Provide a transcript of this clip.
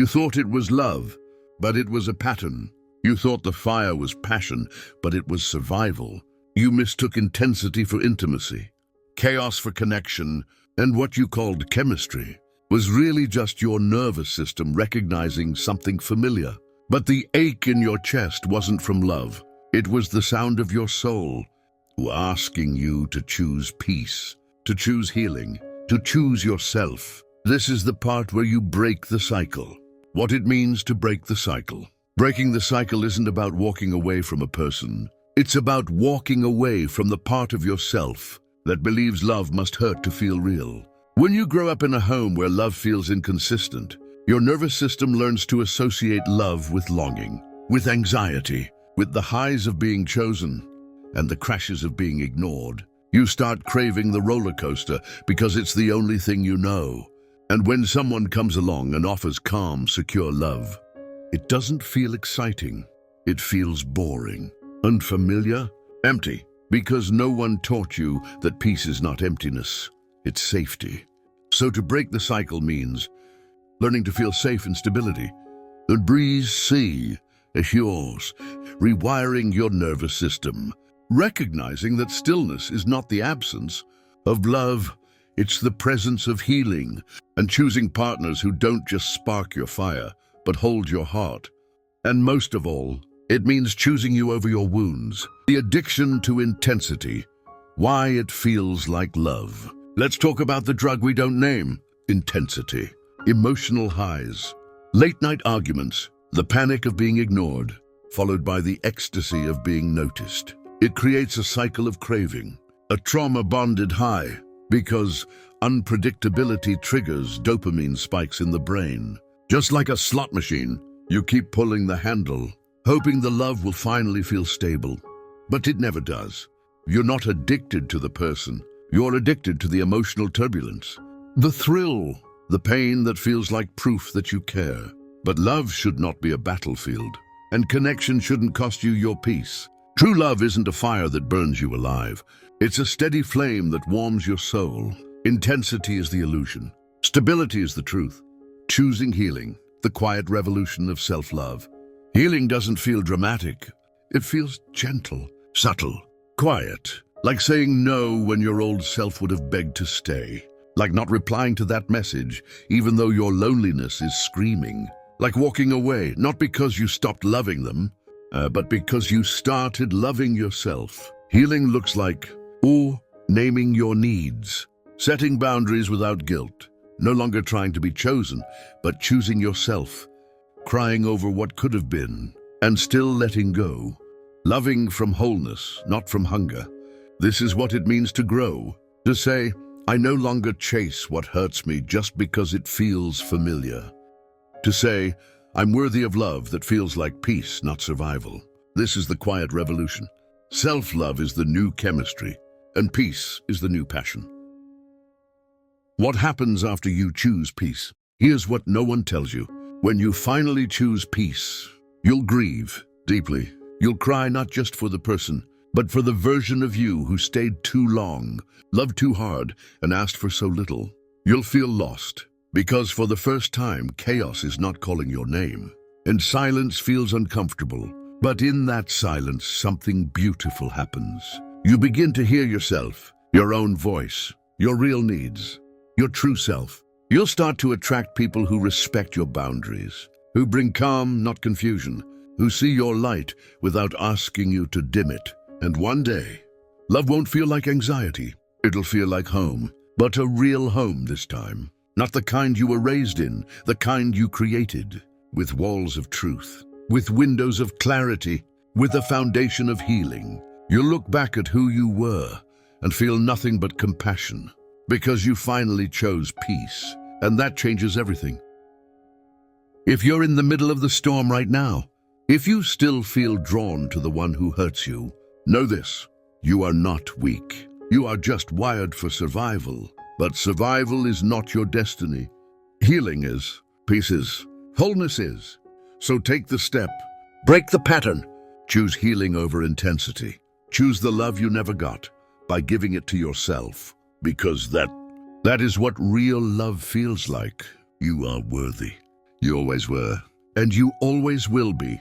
You thought it was love, but it was a pattern. You thought the fire was passion, but it was survival. You mistook intensity for intimacy, chaos for connection, and what you called chemistry was really just your nervous system recognizing something familiar. But the ache in your chest wasn't from love. It was the sound of your soul asking you to choose peace, to choose healing, to choose yourself. This is the part where you break the cycle. What it means to break the cycle. Breaking the cycle isn't about walking away from a person. It's about walking away from the part of yourself that believes love must hurt to feel real. When you grow up in a home where love feels inconsistent, your nervous system learns to associate love with longing, with anxiety, with the highs of being chosen and the crashes of being ignored. You start craving the roller coaster because it's the only thing you know. And when someone comes along and offers calm, secure love, it doesn't feel exciting. It feels boring, unfamiliar, empty, because no one taught you that peace is not emptiness, it's safety. So to break the cycle means learning to feel safe in stability. The breeze sea is yours, rewiring your nervous system, recognizing that stillness is not the absence of love, it's the presence of healing, and choosing partners who don't just spark your fire, but hold your heart. And most of all, it means choosing you over your wounds, the addiction to intensity, why it feels like love. Let's talk about the drug we don't name, intensity, emotional highs, late-night arguments, the panic of being ignored, followed by the ecstasy of being noticed. It creates a cycle of craving, a trauma-bonded high, because unpredictability triggers dopamine spikes in the brain. Just like a slot machine, you keep pulling the handle, hoping the love will finally feel stable. But it never does. You're not addicted to the person. You're addicted to the emotional turbulence, the thrill, the pain that feels like proof that you care. But love should not be a battlefield, and connection shouldn't cost you your peace. True love isn't a fire that burns you alive. It's a steady flame that warms your soul. Intensity is the illusion. Stability is the truth. Choosing healing, the quiet revolution of self-love. Healing doesn't feel dramatic. It feels gentle, subtle, quiet. Like saying no when your old self would have begged to stay. Like not replying to that message, even though your loneliness is screaming. Like walking away, not because you stopped loving them, but because you started loving yourself. Healing looks like, naming your needs, setting boundaries without guilt, no longer trying to be chosen, but choosing yourself, crying over what could have been, and still letting go. Loving from wholeness, not from hunger. This is what it means to grow, to say, I no longer chase what hurts me just because it feels familiar. To say, I'm worthy of love that feels like peace, not survival. This is the quiet revolution. Self-love is the new chemistry, and peace is the new passion. What happens after you choose peace? Here's what no one tells you. When you finally choose peace, you'll grieve deeply. You'll cry not just for the person, but for the version of you who stayed too long, loved too hard, and asked for so little. You'll feel lost, because for the first time, chaos is not calling your name, and silence feels uncomfortable. But in that silence, something beautiful happens. You begin to hear yourself, your own voice, your real needs, your true self. You'll start to attract people who respect your boundaries, who bring calm, not confusion, who see your light without asking you to dim it. And one day, love won't feel like anxiety. It'll feel like home, but a real home this time. Not the kind you were raised in, the kind you created, with walls of truth, with windows of clarity, with a foundation of healing. You'll look back at who you were and feel nothing but compassion, because you finally chose peace, and that changes everything. If you're in the middle of the storm right now, if you still feel drawn to the one who hurts you, know this: you are not weak. You are just wired for survival. But survival is not your destiny. Healing is, peace is, wholeness is. So take the step. Break the pattern. Choose healing over intensity. Choose the love you never got by giving it to yourself. Because that is what real love feels like. You are worthy. You always were. And you always will be.